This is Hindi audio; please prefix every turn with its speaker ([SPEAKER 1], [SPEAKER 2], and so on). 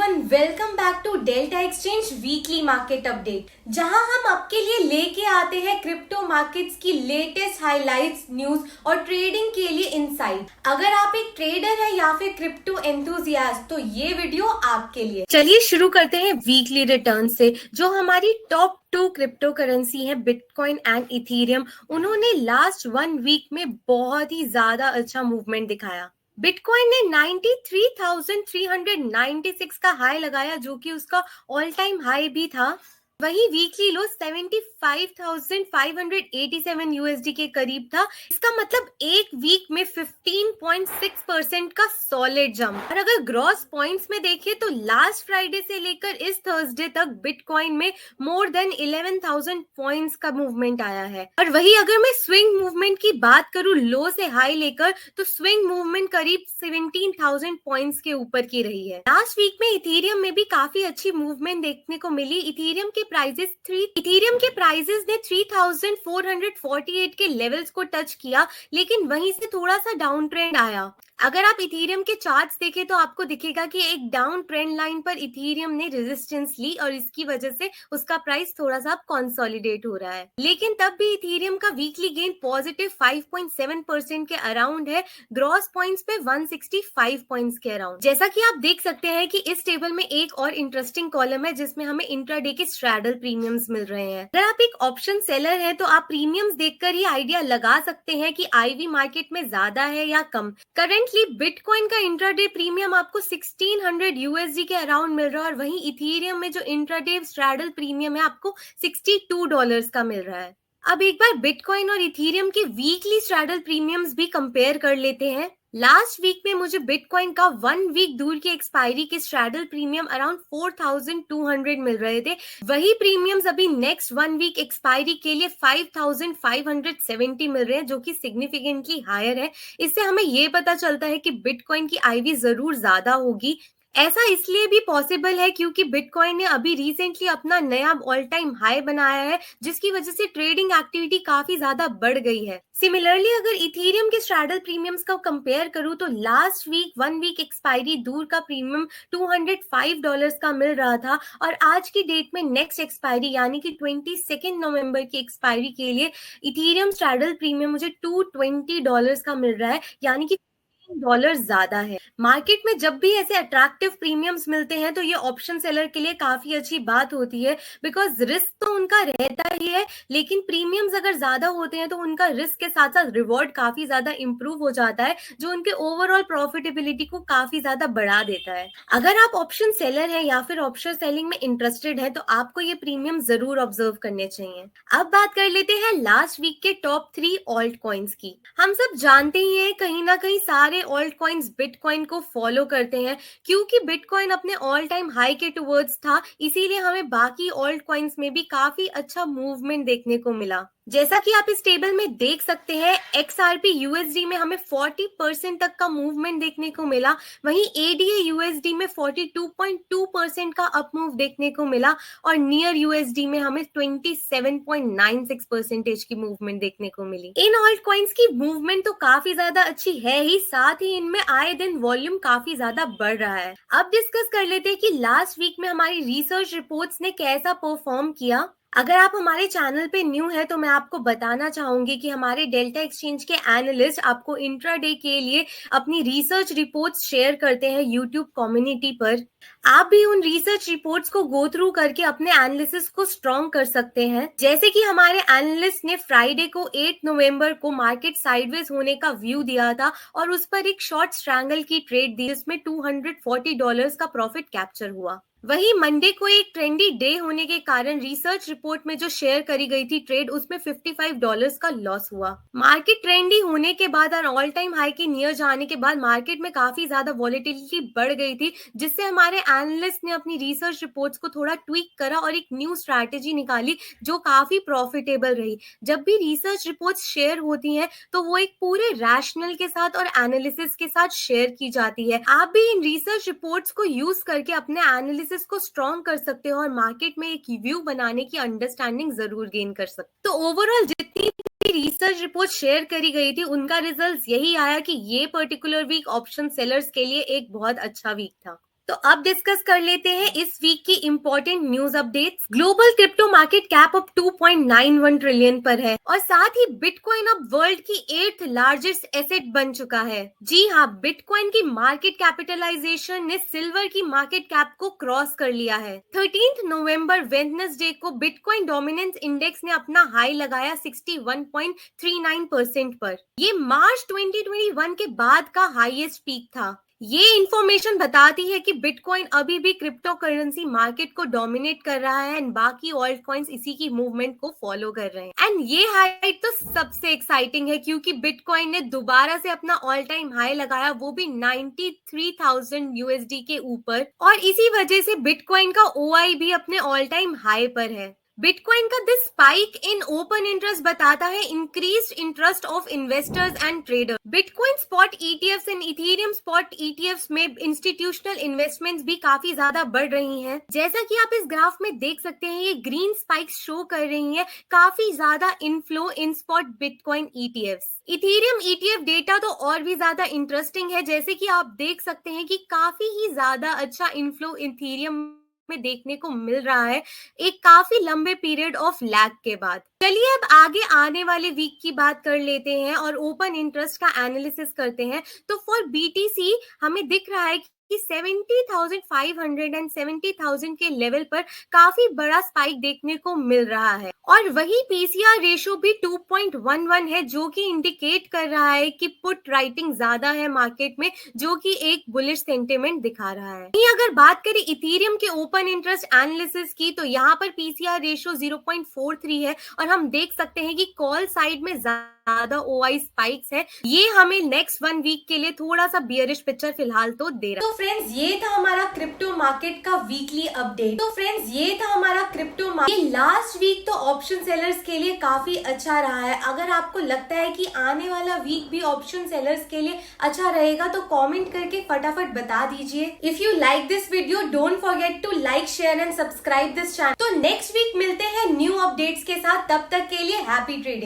[SPEAKER 1] Everyone, welcome back to Delta Exchange weekly market update, जहां हम आपके लिए लेके आते हैं क्रिप्टो मार्केट्स की लेटेस्ट हाइलाइट्स, न्यूज और ट्रेडिंग के लिए इनसाइट। अगर आप एक ट्रेडर है या फिर क्रिप्टो एंथुसियास्ट तो ये वीडियो आपके लिए। चलिए शुरू करते हैं वीकली रिटर्न से। जो हमारी टॉप 2 क्रिप्टो करेंसी है बिटकॉइन एंड इथेरियम, उन्होंने लास्ट 1 वीक में बहुत ही ज्यादा अच्छा मूवमेंट दिखाया। बिटकॉइन ने 93,396 का हाई लगाया, जो कि उसका ऑल टाइम हाई भी था। वहीं वीकली लो 75,587 यूएसडी के करीब था। इसका मतलब एक वीक में 15.6% का सॉलिड जंप। और अगर ग्रॉस पॉइंट्स में देखें तो लास्ट फ्राइडे से लेकर इस थर्सडे तक बिटकॉइन में मोर देन 11,000 पॉइंट्स का मूवमेंट आया है। और वही अगर मैं स्विंग मूवमेंट की बात करूं लो से हाई लेकर, तो स्विंग मूवमेंट करीब 17,000 पॉइंट्स के ऊपर की रही है। लास्ट वीक में इथेरियम में भी काफी अच्छी मूवमेंट देखने को मिली। इथेरियम के प्राइजेस ने 3,448 के लेवल्स को टच किया, लेकिन वहीं से थोड़ा सा डाउन ट्रेंड आया। अगर आप इथेरियम के चार्ट्स देखें तो आपको दिखेगा कि एक डाउन ट्रेंड लाइन पर इथेरियम ने रेजिस्टेंस ली और इसकी वजह से उसका प्राइस थोड़ा सा कंसोलिडेट हो रहा है। लेकिन तब भी इथेरियम का वीकली गेन पॉजिटिव 5.7% के अराउंड है, ग्रॉस पॉइंट्स पे 165 पॉइंट्स के अराउंड। जैसा कि आप देख सकते हैं कि इस टेबल में एक और इंटरेस्टिंग कॉलम है जिसमें हमें इंट्राडे के स्ट्रैडल प्रीमियम्स मिल रहे हैं। अगर आप एक ऑप्शन सेलर है तो आप प्रीमियम्स देखकर ही आइडिया लगा सकते हैं कि आईवी मार्केट में ज्यादा है या कम। करंटली बिटकॉइन का इंट्राडे प्रीमियम आपको 1600 यूएसडी के अराउंड मिल रहा है, और वहीं इथेरियम में जो इंट्राडे स्ट्रैडल प्रीमियम है आपको $62 का मिल रहा है। अब एक बार बिटकॉइन और इथेरियम के वीकली स्ट्रैडल प्रीमियम्स भी कंपेयर कर लेते हैं। लास्ट वीक में मुझे बिटकॉइन का 1 वीक दूर की एक्सपायरी के स्ट्रैडल प्रीमियम अराउंड 4,200 मिल रहे थे। वही प्रीमियम्स अभी नेक्स्ट 1 वीक एक्सपायरी के लिए 5,570 मिल रहे हैं, जो कि सिग्निफिकेंटली हायर है। इससे हमें ये पता चलता है कि बिटकॉइन की आईवी जरूर ज्यादा होगी। ऐसा इसलिए भी पॉसिबल है क्योंकि बिटकॉइन ने अभी रिसेंटली अपना नया ऑल टाइम हाई बनाया है, जिसकी वजह से ट्रेडिंग एक्टिविटी काफी ज्यादा बढ़ गई है। सिमिलरली अगर इथेरियम के स्ट्रैडल प्रीमियम्स का कंपेयर करूं तो लास्ट वीक 1 वीक एक्सपायरी दूर का प्रीमियम $205 का मिल रहा था, और आज की डेट में नेक्स्ट एक्सपायरी यानी कि 22 नवंबर की एक्सपायरी के लिए इथेरियम स्ट्रैडल प्रीमियम मुझे $220 का मिल रहा है, यानी कि $15 ज्यादा है। मार्केट में जब भी ऐसे अट्रैक्टिव प्रीमियम्स मिलते हैं तो ये ऑप्शन सेलर के लिए काफी अच्छी बात होती है, बिकॉज रिस्क तो उनका रहता ही है, लेकिन प्रीमियम्स अगर ज्यादा होते हैं तो उनका रिस्क के साथ साथ रिवॉर्ड काफी ज्यादा इंप्रूव हो जाता है, जो उनके ओवरऑल प्रॉफिटेबिलिटी को काफी ज्यादा बढ़ा देता है। अगर आप ऑप्शन सेलर है या फिर ऑप्शन सेलिंग में इंटरेस्टेड है तो आपको ये प्रीमियम जरूर ऑब्जर्व करने चाहिए। अब बात कर लेते हैं लास्ट वीक के टॉप 3 ऑल्ट कॉइन्स की। हम सब जानते ही हैं कहीं ना कहीं सारे ऑल्ट कॉइन्स बिटकॉइन को फॉलो करते हैं, क्योंकि बिटकॉइन अपने ऑल टाइम हाई के टुवर्ड्स था, इसीलिए हमें बाकी ऑल्ट कॉइन्स में भी काफी अच्छा मूवमेंट देखने को मिला। जैसा कि आप इस टेबल में देख सकते हैं, XRP USD में हमें 40% तक का मूवमेंट देखने को मिला। वहीं ADA USD में 42.2% का अप मूव देखने को मिला, और नियर USD में हमें 27.96% की मूवमेंट देखने को मिली। इन ऑल्ट कॉइन्स की मूवमेंट तो काफी ज्यादा अच्छी है ही, साथ ही इनमें आए दिन वॉल्यूम काफी ज्यादा बढ़ रहा है। अब डिस्कस कर लेते हैं कि लास्ट वीक में हमारी रिसर्च रिपोर्ट्स ने कैसा परफॉर्म किया। अगर आप हमारे चैनल पे न्यू है तो मैं आपको बताना चाहूंगी कि हमारे डेल्टा एक्सचेंज के एनालिस्ट आपको इंट्राडे के लिए अपनी रिसर्च रिपोर्ट्स शेयर करते हैं यूट्यूब कम्युनिटी पर। आप भी उन रिसर्च रिपोर्ट्स को गो थ्रू करके अपने एनालिसिस को स्ट्रॉन्ग कर सकते हैं। जैसे कि हमारे एनालिस्ट ने फ्राइडे को 8 नवंबर को मार्केट साइडवेज होने का व्यू दिया था, और उस पर एक शॉर्ट स्ट्रैंगल की ट्रेड दी, जिसमें $240 का प्रॉफिट कैप्चर हुआ। वहीं मंडे को एक ट्रेंडी डे होने के कारण रिसर्च रिपोर्ट में जो शेयर करी गई थी ट्रेड, उसमें $55 का लॉस हुआ। मार्केट ट्रेंडी होने के बाद और ऑल टाइम हाई के नियर जाने के बाद मार्केट में काफी ज्यादा वॉलेटिलिटी बढ़ गई थी, जिससे हमारे एनालिस्ट ने अपनी रिसर्च रिपोर्ट्स को थोड़ा ट्वीक करा और एक न्यू स्ट्रैटेजी निकाली जो काफी प्रॉफिटेबल रही। जब भी रिसर्च रिपोर्ट्स शेयर होती हैं तो वो एक पूरे रैशनल के साथ और एनालिसिस के साथ शेयर की जाती है। आप भी इन रिसर्च रिपोर्ट्स को यूज करके अपने एनालिसिस को स्ट्रॉन्ग कर सकते हो और मार्केट में एक व्यू बनाने की अंडरस्टैंडिंग जरूर गेन कर सकते हो। तो ओवरऑल जितनी भी रिसर्च रिपोर्ट शेयर करी गई थी उनका रिजल्ट यही आया कि ये पर्टिकुलर वीक ऑप्शन सेलर्स के लिए एक बहुत अच्छा वीक था। तो अब डिस्कस कर लेते हैं इस वीक की important news updates. Global crypto market cap अब 2.91 ट्रिलियन पर है और साथ ही बिटकॉइन अब वर्ल्ड की 8th लार्जेस्ट एसेट बन चुका है। जी हाँ, बिटकॉइन की मार्केट कैपिटलाइजेशन ने सिल्वर की मार्केट कैप को क्रॉस कर लिया है। 13 नवंबर वेडनेसडे को बिटकॉइन डोमिनेंस इंडेक्स ने अपना हाई लगाया 61.39% पर। ये मार्च 2021 के बाद का हाईएस्ट पीक था। ये इंफॉर्मेशन बताती है कि बिटकॉइन अभी भी क्रिप्टो करेंसी मार्केट को डोमिनेट कर रहा है एंड बाकी ऑल्ट कॉइन्स इसी की मूवमेंट को फॉलो कर रहे हैं। एंड ये हाइट तो सबसे एक्साइटिंग है क्योंकि बिटकॉइन ने दोबारा से अपना ऑल टाइम हाई लगाया, वो भी 93,000 यूएसडी के ऊपर, और इसी वजह से बिटकॉइन का ओआई भी अपने ऑल टाइम हाई पर है। बिटकॉइन का this spike in open interest बताता है increased interest of investors and traders. Bitcoin spot ETFs and Ethereum spot ETFs में इंस्टीट्यूशनल इन्वेस्टमेंट्स भी काफी ज्यादा बढ़ रही हैं। जैसा कि आप इस ग्राफ में देख सकते हैं, ये ग्रीन स्पाइक्स शो कर रही हैं काफी ज्यादा इनफ्लो इन spot bitcoin ETFs. Ethereum ETF data तो और भी ज्यादा इंटरेस्टिंग है, जैसे कि आप देख सकते हैं कि काफी ही ज्यादा अच्छा इनफ्लो इथेरियम में देखने को मिल रहा है एक काफी लंबे पीरियड ऑफ लैग के बाद। चलिए अब आगे आने वाले वीक की बात कर लेते हैं और ओपन इंटरेस्ट का एनालिसिस करते हैं। तो फॉर बीटीसी हमें दिख रहा है कि 70,500 एंड 70,000 के लेवल पर काफी बड़ा स्पाइक देखने को मिल रहा है, और वही पीसीआर रेशो भी 2.11 है, जो कि इंडिकेट कर रहा है कि पुट राइटिंग ज्यादा है मार्केट में, जो कि एक बुलिश सेंटिमेंट दिखा रहा है। अगर बात करें इथेरियम के ओपन इंटरेस्ट एनालिसिस की, तो यहाँ पर पीसीआर रेशो 0.43 है और हम देख सकते हैं कि कॉल साइड में ज्यादा ओआई स्पाइक्स है। ये हमें नेक्स्ट 1 वीक के लिए थोड़ा सा बियरिश पिक्चर फिलहाल तो दे रहा है। तो फ्रेंड्स, ये था हमारा क्रिप्टो मार्केट का वीकली अपडेट। ये लास्ट वीक तो ऑप्शन सेलर्स के लिए काफी अच्छा रहा है। अगर आपको लगता है कि आने वाला वीक भी ऑप्शन सेलर्स के लिए अच्छा रहेगा तो कमेंट करके फटाफट बता दीजिए। If you like this video, don't forget to like, share and subscribe this channel. तो नेक्स्ट वीक मिलते हैं न्यू अपडेट्स के साथ। तब तक के लिए हैप्पी ट्रेडिंग।